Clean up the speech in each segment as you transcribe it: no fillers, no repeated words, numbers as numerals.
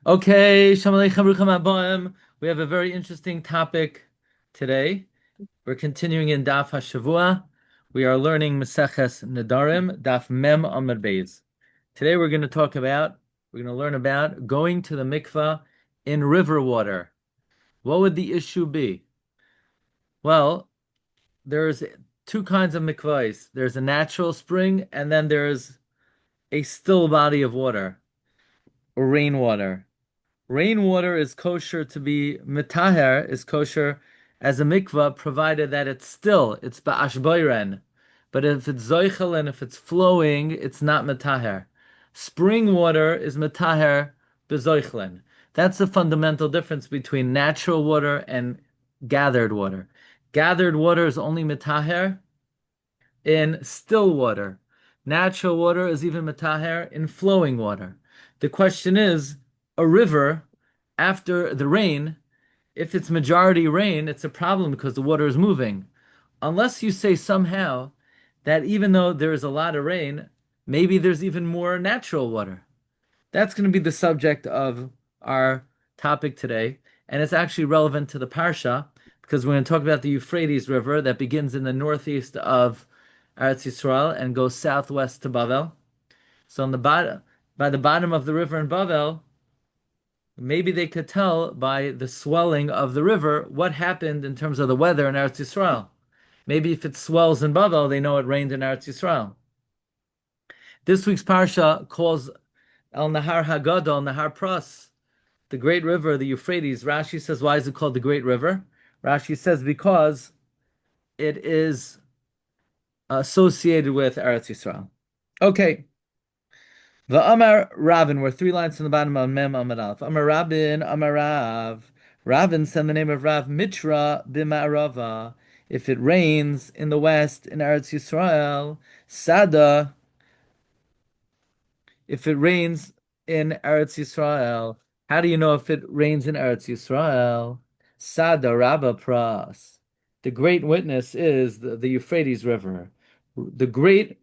Okay, Shalom Aleichem, Rucham Habayim. We have a very interesting topic today. We're continuing in Daf Hashavua. We are learning Maseches Nedarim, Daf Mem Amud Beis. Today we're going to learn about going to the mikvah in river water. What would the issue be? Well, there's two kinds of mikvahs. There's a natural spring, and then there's a still body of water, or rainwater. Rainwater is kosher to be mitaher, is kosher as a mikvah, provided that it's still, it's ba'ashboiren. But if it's zoichel and if it's flowing, it's not mitaher. Spring water is mitaher bezoichlen. That's the fundamental difference between natural water and gathered water. Gathered water is only mitaher in still water. Natural water is even mitaher in flowing water. The question is, a river, after the rain, if it's majority rain, it's a problem because the water is moving. Unless you say somehow that even though there is a lot of rain, maybe there's even more natural water. That's going to be the subject of our topic today, and it's actually relevant to the Parsha because we're going to talk about the Euphrates River that begins in the northeast of Eretz Yisrael and goes southwest to Bavel. So on the bottom, by the bottom of the river in Bavel, maybe they could tell by the swelling of the river what happened in terms of the weather in Eretz Yisrael. Maybe if it swells in Bavel, they know it rained in Eretz Yisrael. This week's Parsha calls El Nahar Hagadol, Nahar Pras, the great river, the Euphrates. Rashi says, why is it called the great river? Rashi says, because it is associated with Eretz Yisrael. Okay. The Amar Ravin, we're three lines from the bottom of Mem Amar Aleph. Amar Rabin, Amar Rav. Ravin said the name of Rav Mitra b'Ma'arava. If it rains in the west in Eretz Yisrael, Sada. If it rains in Eretz Yisrael, how do you know if it rains in Eretz Yisrael? Sada Rabba Pras. The great witness is the Euphrates River. The great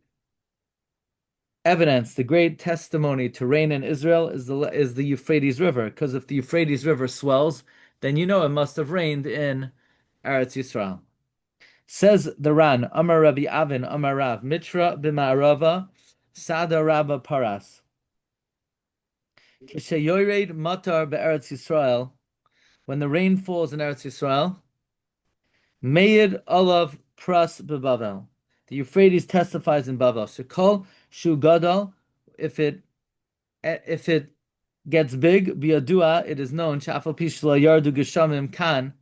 evidence, the great testimony to rain in Israel is the Euphrates River. Because if the Euphrates River swells, then you know it must have rained in Eretz Yisrael. Says the Ran, Amar Rabbi Avin, Amar Rav, Mitra b'Ma'arava, Sada Rabba Paras. Kishayored Matar be'Eretz Yisrael, when the rain falls in Eretz Yisrael, Meir Olav Pras beBavel. The Euphrates testifies in Bavel. Shekol Shu Gadol, if it gets big, Biadua, it is known, Shafal Pishla Yardu Geshamim Kan,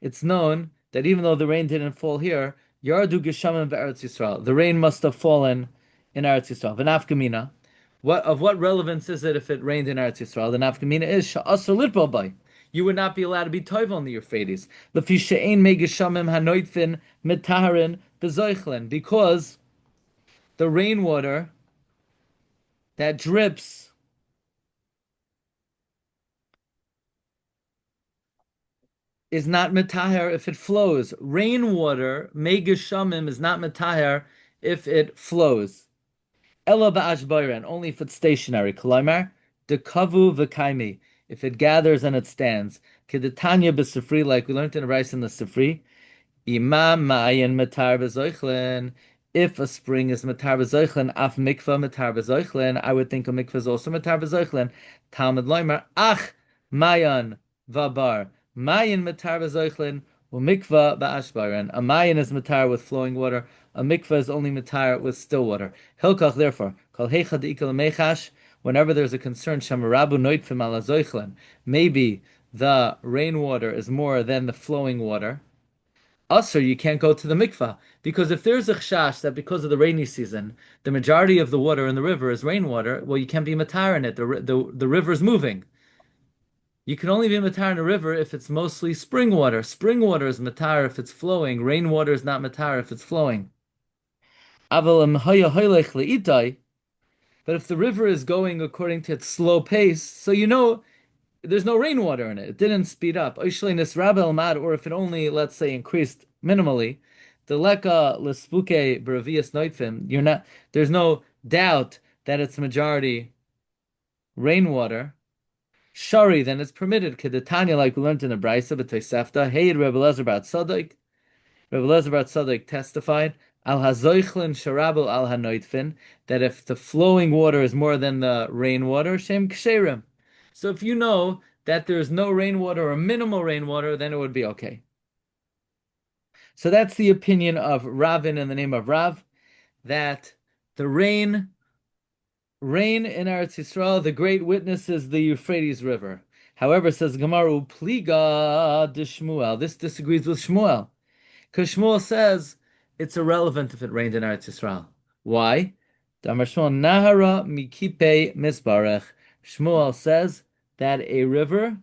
it's known that even though the rain didn't fall here, Yardu Geshamim be'Eretz Yisrael, the rain must have fallen in Eretz Yisrael. V'nafkamina, what relevance is it if it rained in Eretz Yisrael? The nafkamina is sha'asur litbal bay. You would not be allowed to be toivel on the Euphrates. L'fi she'ein megeshamim hanoitfin mitaharin bezoichlin, because the rainwater that drips is not mitahar if it flows. Rainwater megeshamim is not mitahar if it flows. Ela ba'ashboiren, only if it's stationary. Kolaymar, dekavu v'kaimi, if it gathers and it stands. Kedetanya b'sifri, like we learned in the rice in the sifri. Imam ma'ayin matar b'zoichlen. If a spring is matar b'zoichlen, af mikvah matar b'zoichlen, I would think a mikvah is also matar b'zoichlen. Talmud loymar, ach mayan vabar. Mayan matar b'zoichlen, mikvah ba'ashbaran. A mayan is matar with flowing water. A mikvah is only matar with still water. Hilkach, therefore, kol heichad ikal mechash. Whenever there's a concern, shamarabu noitfim ala zoichlen. Maybe the rainwater is more than the flowing water. Also, you can't go to the mikvah because if there's a chash that because of the rainy season, the majority of the water in the river is rainwater, well, you can't be matar in it. The river is moving. You can only be matar in a river if it's mostly spring water. Spring water is matar if it's flowing. Rainwater is not matar if it's flowing. But if the river is going according to its slow pace, so you know there's no rainwater in it. It didn't speed up. Or if it only, let's say, increased minimally, the leka lespuke bravias noitfim, there's no doubt that it's majority rainwater. Shari, then it's permitted. Kedetanya, like we learned in the Brisa, but Tosefta, hey, Rebbe Lezer Bar Tzadok. Rebbe Lezer Bar Tzadok testified, Al Hazoichlin Sharabel Al Hanoitfin, that if the flowing water is more than the rainwater, Shem Ksherim. So if you know that there's no rainwater or minimal rainwater, then it would be okay. So that's the opinion of Ravin in the name of Rav, that the rain in Eretz Yisrael, the great witness is the Euphrates River. However, says Gemara, Pliga de Shmuel. This disagrees with Shmuel. Because Shmuel says it's irrelevant if it rained in Eretz Yisrael. Why? Damar Shmuel Nahara Mikipe Misbarech. Shmuel says that a river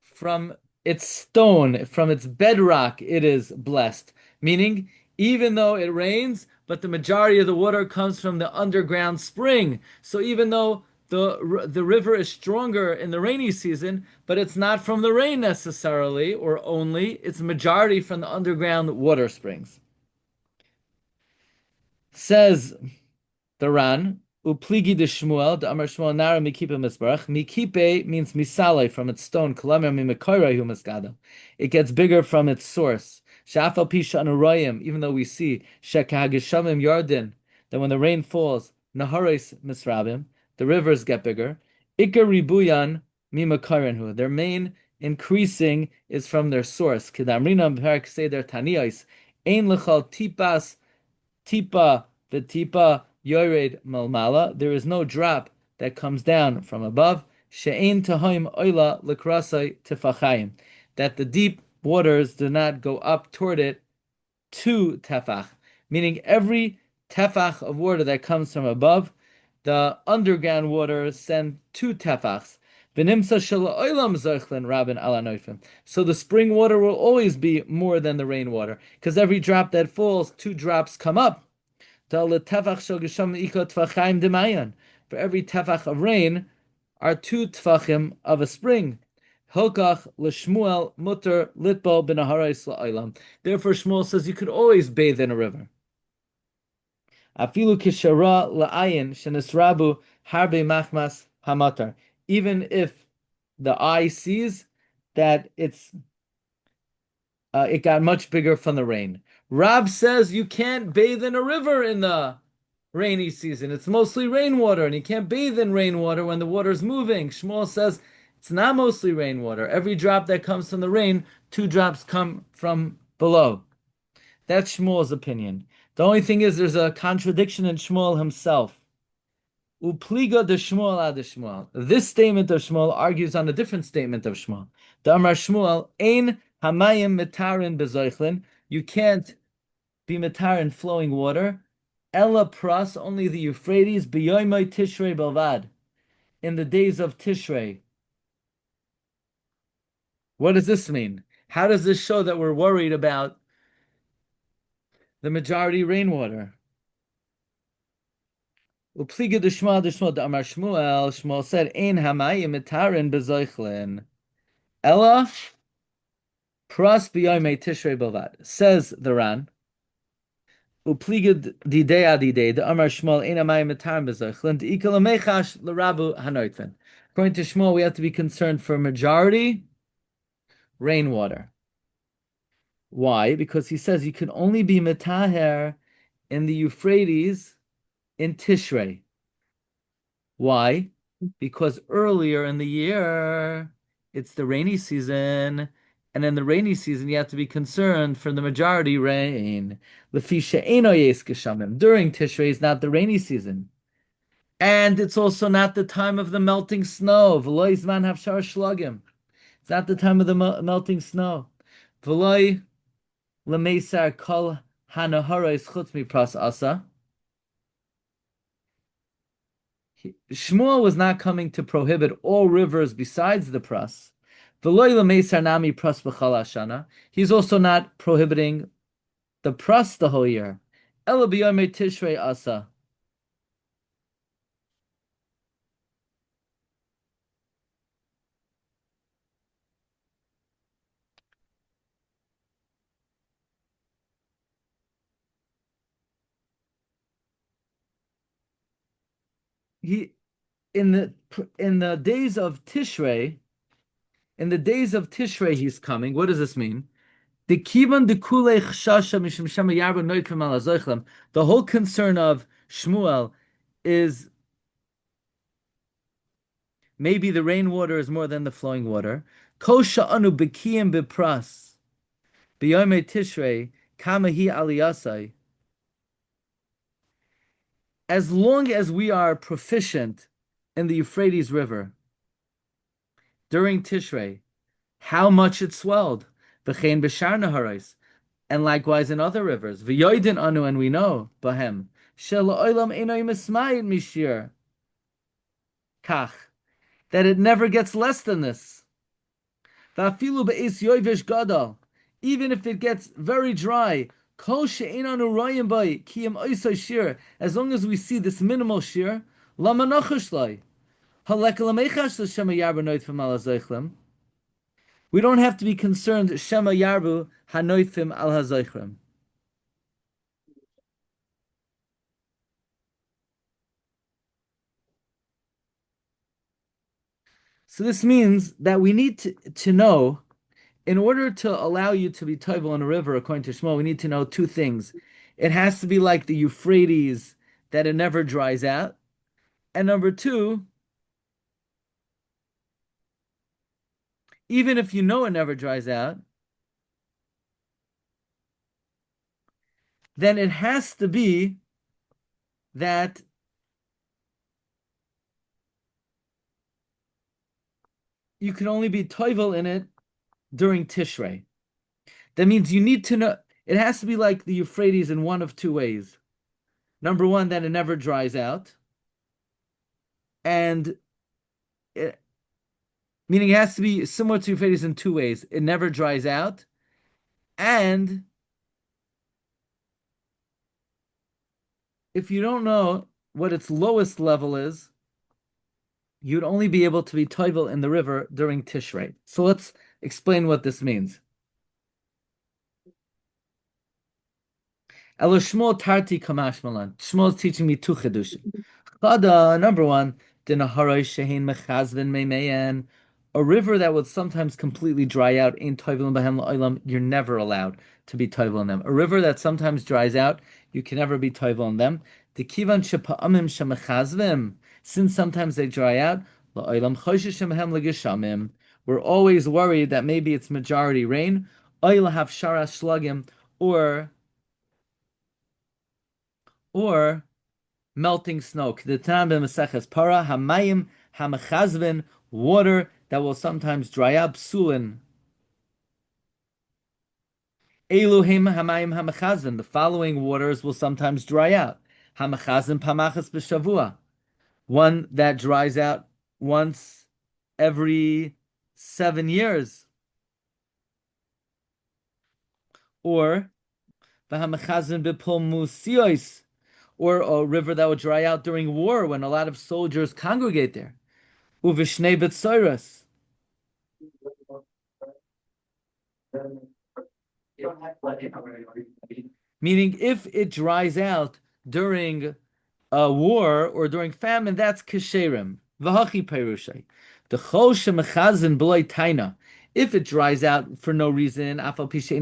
from its stone, from its bedrock, it is blessed. Meaning, even though it rains, but the majority of the water comes from the underground spring. So even though the river is stronger in the rainy season, but it's not from the rain necessarily or only, it's majority from the underground water springs. Says the Ran, Upligi de Shmuel, the Amar Shmuel Nara Mikipe Misbarach. Mikipe means misale, from its stone. Kalamer mimekoira hu miskada. It gets bigger from its source. Shafal pisha anurayim, even though we see shekahagishamim yardin, that when the rain falls, nahares misrabim, the rivers get bigger. Ikar ribuyan mimekoirenhu. Their main increasing is from their source. Kedamrina b'perak seder taniyos. Ein lechal tipa v'tipa yored malmala. There is no drop that comes down from above. She'ein tahoim oila lekrasai tefachayim. That the deep waters do not go up toward it to tefach. Meaning every tefach of water that comes from above, the underground water send 2 tefachs. So the spring water will always be more than the rainwater, because every drop that falls, 2 drops come up. For every tefach of rain are 2 tefachim of a spring. Therefore, Shmuel says you could always bathe in a river. Afilu kishara la'ayin shenisrabu harbe machmas hamatar. Even if the eye sees that it got much bigger from the rain. Rav says you can't bathe in a river in the rainy season. It's mostly rainwater, and you can't bathe in rainwater when the water's moving. Shmuel says it's not mostly rainwater. Every drop that comes from the rain, 2 drops come from below. That's Shmuel's opinion. The only thing is there's a contradiction in Shmuel himself. Upliga de Shmuel ad Shmuel. This statement of Shmuel argues on a different statement of Shmuel. The Amar Shmuel, ein hamayim mitarin bezoichlin. You can't be mitarin flowing water. Ella pras, only the Euphrates, biyoymai Tishrei belvad. In the days of Tishrei. What does this mean? How does this show that we're worried about the majority rainwater? Upliga de Shmuel de Amar Shmuel. Shmuel said, "Ein hamayim mitarin bezoichlin, ella pras b'yomei Tishrei belvad." Says the Ran. Upliga didei adidei de Amar Shmuel ein hamayim mitarin bezoichlin de ikal amechash l'rabu hanoitfen. According to Shmuel, we have to be concerned for majority rainwater. Why? Because he says you can only be metaher in the Euphrates in Tishrei. Why? Because earlier in the year, it's the rainy season, and in the rainy season, you have to be concerned for the majority rain. During Tishrei is not the rainy season. And it's also not the time of the melting snow. It's not the time of the melting snow. Shmuel was not coming to prohibit all rivers besides the pras. He's also not prohibiting the pras the whole year. Tishrei asa. in the days of Tishrei, he's coming. What does this mean? The kivan de kulei chshasha mishum shema yarba noitfim ala zoichlem. The whole concern of Shmuel is maybe the rainwater is more than the flowing water. Kosha anu bekiyim bepras b'yomei Tishrei kama hi aliyasai. As long as we are proficient in the Euphrates River during Tishrei, how much it swelled, v'chein b'shar naharos, and likewise in other rivers. V'yoidin anu, and we know, bahem, shel olam einoi mismayit mishir, kach, that it never gets less than this. V'afilu be'es yoivish gadol, even if it gets very dry, kol she'einanu royim bay, kiyam oisoi shir, as long as we see this minimal shir, lama nachash lai, halek lamechash l'shema yarba noitfim ala zoichlem. We don't have to be concerned, Shema Yarbu Hanoithim al Hazoichrem. So this means that we need to know, in order to allow you to be toivel in a river, according to Shmuel, we need to know two things. It has to be like the Euphrates, that it never dries out. And number two, even if you know it never dries out, then it has to be that you can only be toivel in it during Tishrei. That means you need to know, it has to be like the Euphrates in one of two ways. Number one, that it never dries out. And meaning it has to be similar to Euphrates in two ways. It never dries out. And if you don't know what its lowest level is, you'd only be able to be toivel in the river during Tishrei. So let's explain what this means. Elo Shmuel tarti kamash malan. Shmuel is teaching me two chedushim. Chada, number one, dinaharash shehin mechazvin meimeyan. A river that would sometimes completely dry out in toivel b'hem la'olam, you're never allowed to be toivel in them. A river that sometimes dries out, you can never be toivel in them. The kivan shepa'amim shemechazvim. Since sometimes they dry out, la'olam choshesh shemehem legeshamim. We're always worried that maybe it's majority rain, oil have sharas shlagim, or melting snow. The Tanam b'Maseches Para hamayim hamachazvin, water that will sometimes dry up. Psulin. Eluhim hamayim hamachazvin. The following waters will sometimes dry out. Hamachazvin pamachas b'shavua. One that dries out once every 7 years. Or v'hamachazvin b'pol musios, or a river that would dry out during war when a lot of soldiers congregate there. Uvishnei b'tsoros. Meaning, if it dries out during a war or during famine, that's kesherim. V'hachi perushay. The chol shemechazin b'loy taina. If it dries out for no reason, even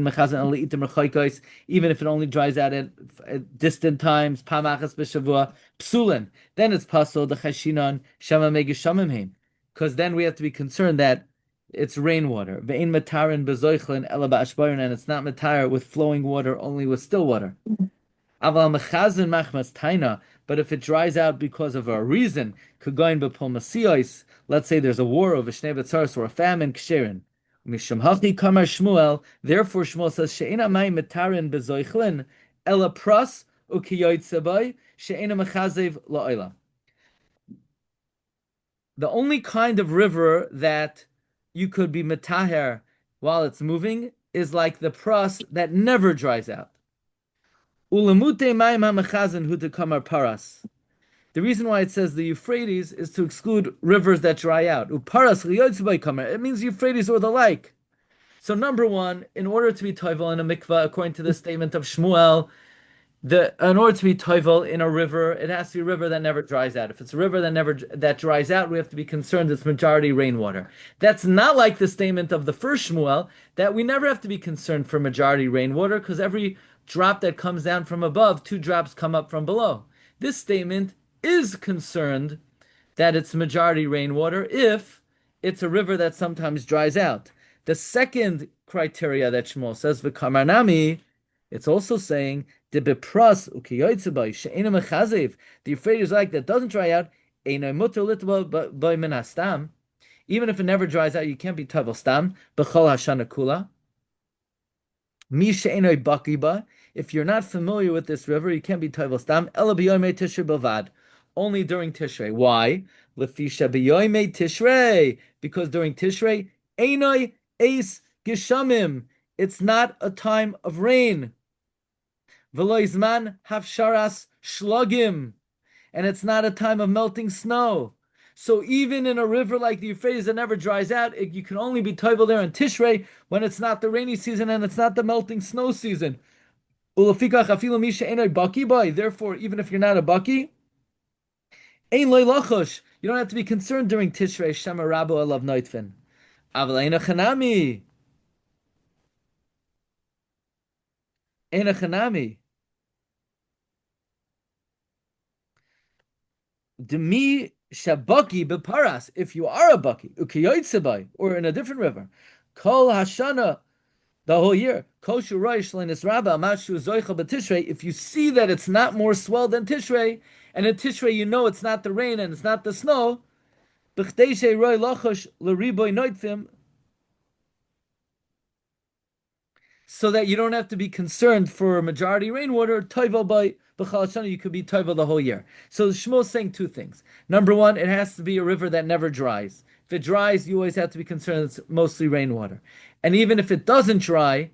if it only dries out at distant times, psulin, then it's pasul the chashinon shama megishamim, because then we have to be concerned that it's rainwater. Ve'in matarin bezoichlin ela ba'ashbarin, and it's not matar with flowing water, only with still water. Aval mechazin machmas taina, but if it dries out because of a reason, kagoin b'pol masios, let's say there's a war of a shnei b'tzaros or a famine, ksherin. Mishum hachi kamar Shmuel. Therefore, Shmuel says she'ena mayim metarin bezoichlin ela pras ukiyoyt sebay she'ena mechazev la'olam. The only kind of river that you could be metaher while it's moving is like the pras that never dries out. Ulamute mayim hamechazin hu kamar paras. The reason why it says the Euphrates is to exclude rivers that dry out. Uparas liyotzibay kamer. It means Euphrates or the like. So number one, in order to be toivel in a mikvah, according to the statement of Shmuel, In order to be toivel in a river, it has to be a river that never dries out. If it's a river that dries out, we have to be concerned it's majority rainwater. That's not like the statement of the first Shmuel that we never have to be concerned for majority rainwater because every drop that comes down from above, two drops come up from below. This statement is concerned that it's majority rainwater if it's a river that sometimes dries out. The second criteria that Shmuel says, v'kamarnami, it's also saying the bepras ukiyotzebay she'ena mechazev. The Euphrates like that doesn't dry out. Eino muter litba by minastam. Even if it never dries out, you can't be tavel stam b'chol hashana kula. Mi she'eno bakiba. If you're not familiar with this river, you can't be tavel stam. Ela b'yomei tishrei bavad. Only during Tishrei. Why? Lefisha b'yomei Tishrei. Because during Tishrei, einoi eis geshamim. It's not a time of rain. V'loizman hafsharas shlugim, and it's not a time of melting snow. So even in a river like the Euphrates that never dries out, you can only be toivel there in Tishrei when it's not the rainy season and it's not the melting snow season. Therefore, even if you're not a baki, ein loy lachosh, you don't have to be concerned during Tishrei. Shema Rabo alav noitfin. Aval ein chanami. Ein chanami. Demi shabaki beparas. If you are a baki, ukiyotzebay, or in a different river, kol hashana, the whole year. Kol shuraish lenis rabba amashu zoicha b'tishrei. If you see that it's not more swell than Tishrei, and in Tishrei you know it's not the rain and it's not the snow, b'chteishe roi lachosh l'riboy noitfim, so that you don't have to be concerned for majority rainwater. Toivel by b'chal shana, you could be toivel the whole year. So Shmuel's saying two things. Number one, it has to be a river that never dries. If it dries, you always have to be concerned it's mostly rainwater. And even if it doesn't dry,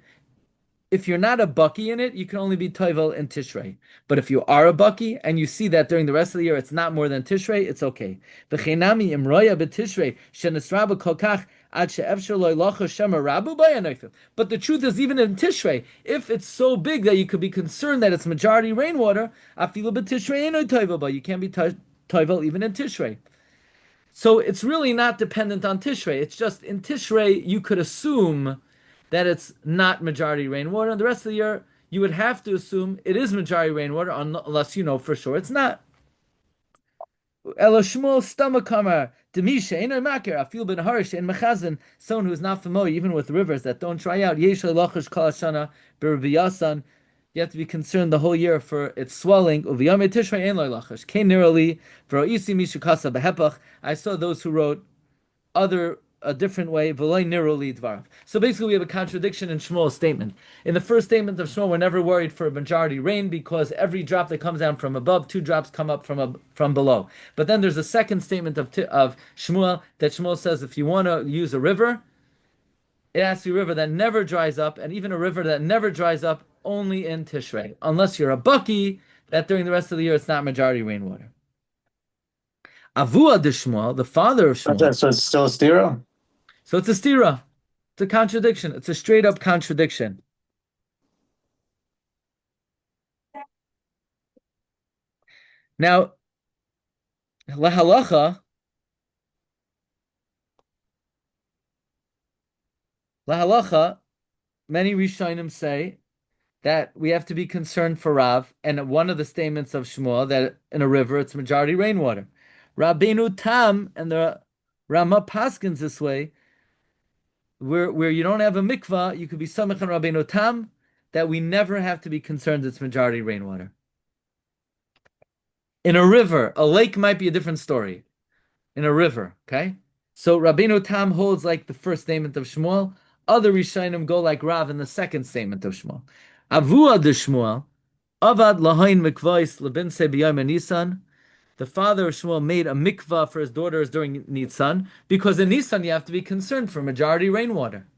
if you're not a baki in it, you can only be toivel in Tishrei. But if you are a baki and you see that during the rest of the year it's not more than Tishrei, it's okay. V'cheinami imroya b'Tishrei shenisrabu kolkach ad she'efshar lo ilacha shema rabu b'yanofim. But the truth is, even in Tishrei, if it's so big that you could be concerned that it's majority rainwater, afilu b'Tishrei eno toivel, but you can't be toivel even in Tishrei. So it's really not dependent on Tishrei. It's just in Tishrei you could assume that it's not majority rainwater, and the rest of the year you would have to assume it is majority rainwater unless you know for sure it's not. Eloshmul stamakamar demisha eno makir afil ben harish and mechazin. Someone who is not familiar even with rivers that don't dry out. Yesh lachash kol hashana b'Rabbi. You have to be concerned the whole year for its swelling. Uviyame tishrei ein lo lachash. Kein nirali v'roisi mishukasa behepach. I saw those who wrote a different way. So basically, we have a contradiction in Shmuel's statement. In the first statement of Shmuel, we're never worried for a majority rain because every drop that comes down from above, two drops come up from below. But then there's a second statement of Shmuel that Shmuel says if you want to use a river, it has to be a river that never dries up, and even a river that never dries up only in Tishrei, unless you're a baki that during the rest of the year it's not majority rainwater. Avua de Shmuel, the father of Shmuel. So it's still a stira? So it's a stira. It's a contradiction. It's a straight up contradiction. Now, lahalacha, many Rishonim say that we have to be concerned for Rav, and one of the statements of Shmuel that in a river it's majority rainwater. Rabbeinu Tam and the Rama Paskins this way, where you don't have a mikvah, you could be samech on Rabbeinu Tam that we never have to be concerned it's majority rainwater. In a river, a lake might be a different story. In a river, okay? So Rabbeinu Tam holds like the first statement of Shmuel. Other Rishonim go like Rav in the second statement of Shmuel. Avua de Shmuel, Avad lahain mikvahis lebinse b'yom Nisan. The father of Shmuel made a mikvah for his daughters during Nisan, because in Nisan you have to be concerned for majority rainwater.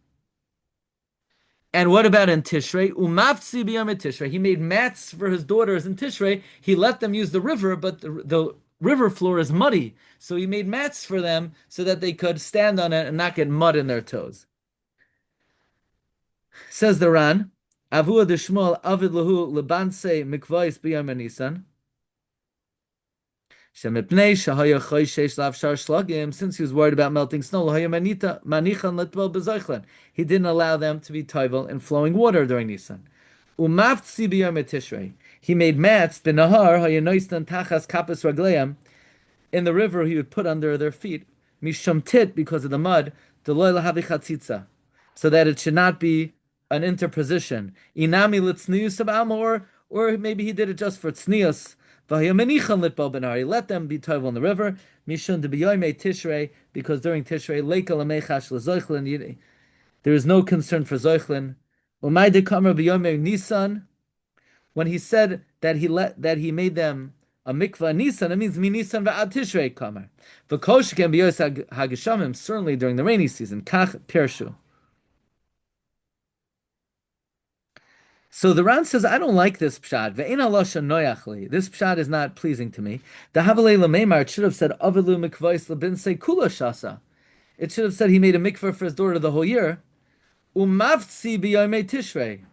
And what about in Tishrei? Umavtzi b'yom Tishrei. He made mats for his daughters in Tishrei. He let them use the river, but the river floor is muddy. So he made mats for them so that they could stand on it and not get mud in their toes. Says the Ran, Avua de Shmuel avid lahu lebanse mikvais b'yom Nisan. Shemipnei shahaya choyshesh lavshar shlagim. Since he was worried about melting snow, lahaya manichan letbel bezoichlin. He didn't allow them to be toivel in flowing water during Nisan. Umaftzi b'yom Tishrei. He made mats b'nahar hayanoistan tachas kapis ragleim. In the river, he would put under their feet mishum tit, because of the mud, deloy lahavi chatzitza, so that it should not be an interposition. Inami litznius of, or maybe he did it just for tznius. He let them be toivel in the river, mishum debiyoyme tishrei, because during tishrei leika lamechash lezoichlin, there is no concern for zoichlin. Umay dekamer biyoyme nisan. When he said that he made them a mikvah Nisan, it means minisan va'ad Tishrei kamer. V'kosh can be yos hageshamim, certainly during the rainy season. Kach pirshu. So the Ran says, I don't like this pshat. Ve'en alosha noyachli. This pshat is not pleasing to me. The Havalei Lameimar, it should have said Avilu mikvais lebinsei kula shasa. It should have said he made a mikvah for his daughter the whole year. Umavtsi b'yomei Tishrei.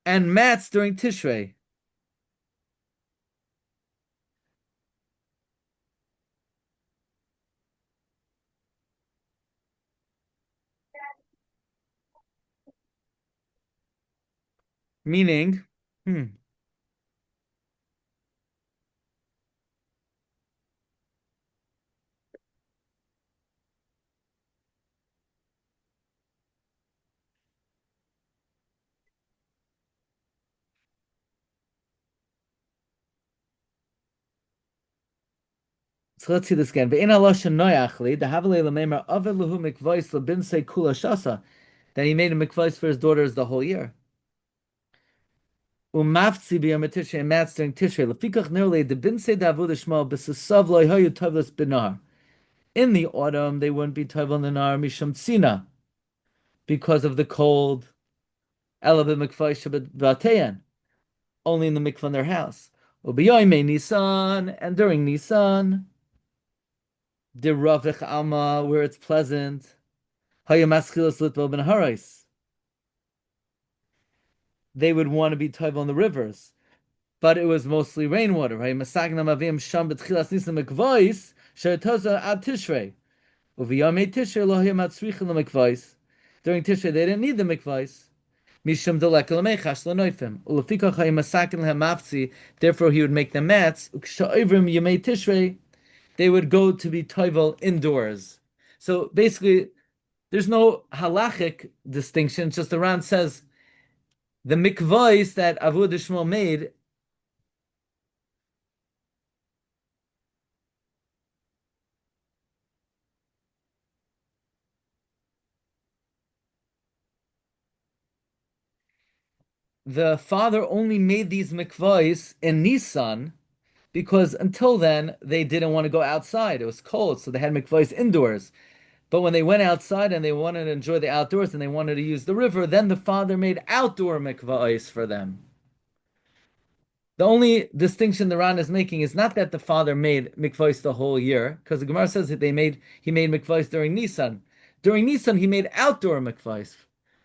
And mats during Tishrei. Meaning, So let's see this again. Then he made a mikvahs for his daughters the whole year. Umafzi b'yom and mats during Tishrei. Lefikach nerle de binse davud shmal b'sasav lo hayu tavlas binar. In the autumn, they wouldn't be tovel in the nar misham tzina, because of the cold. Ela b'mikvah shabbat v'ateyan, only in the mikvah in their house. U'b'yoyme Nisan, and during Nisan, de ravich alma, where it's pleasant. Hayu maschilas litvo ben harais. They would want to be tovel in the rivers, but it was mostly rainwater. Right? Masagna mavim sham b'tchilas nisan mikvahs she'toza ad Tishrei. Uviyamei Tishrei lo hayam atzrichin l'mikvahs. During Tishrei, they didn't need the mikvahs. Mishum delek l'meichash l'noifim. Ulefikach hayam masakin lehem mafzi. Therefore, he would make them mats. Uksha'ivrim yamei Tishrei. They would go to be tovel indoors. So basically, there's no halachic distinction. It's just the Ran says the mikvahs that Avud Shmuel made. The father only made these mikvahs in Nisan because until then they didn't want to go outside. It was cold, so they had mikvahs indoors. But when they went outside and they wanted to enjoy the outdoors and they wanted to use the river, then the father made outdoor mikvahs for them. The only distinction the Ran is making is not that the father made mikvahs the whole year, because the Gemara says that he made mikvahs during Nisan. During Nisan, he made outdoor mikvahs,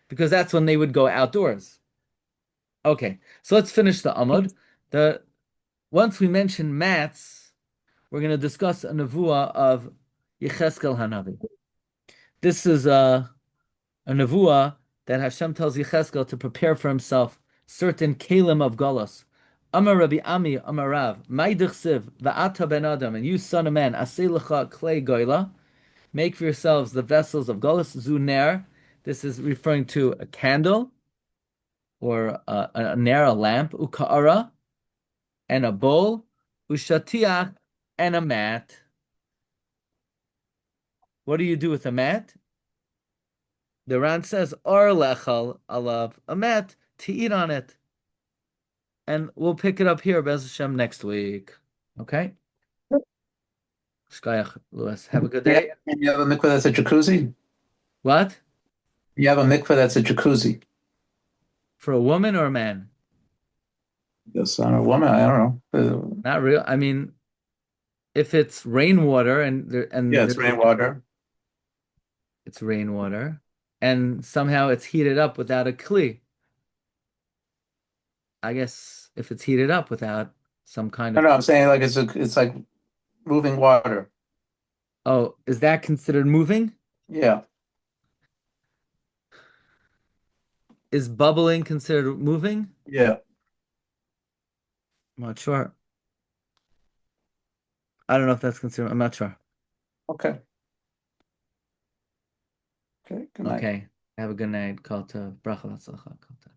because that's when they would go outdoors. Okay, so let's finish the Amud. Once we mention mats, we're going to discuss a nevuah of Yecheskel Hanavi. This is a nevuah that Hashem tells Yecheskel to prepare for himself certain kelim of galus. Amar Rabbi Ami Amar Rav, Ma'idich Va'ata ben Adam, and you son of man, Asei lecha klei goyla, make for yourselves the vessels of galus zuner. This is referring to a candle, or a ner, a lamp, uka'ara, and a bowl, ushatiach, and a mat. What do you do with a mat? The Ran says, or lechal alav, a mat, to eat on it. And we'll pick it up here, Bez Hashem, next week. Okay? Shkayach, Louis. Have a good day. You have a mikveh that's a jacuzzi? What? You have a mikveh that's a jacuzzi. For a woman or a man? Yes, on a woman, I don't know. Not real. I mean, if it's rainwater and Yeah, it's rainwater. it's rainwater, and somehow it's heated up without a kli. I guess if it's heated up without some kind No, of no, I'm kli. saying like it's like moving water. Oh, is that considered moving? Yeah, Is bubbling considered moving? yeah. I'm not sure. I don't know if that's considered. I'm not sure. Okay. Okay. Good night. Okay. Have a good night. Kol tov. Bracha v'atzlacha. Kol tov.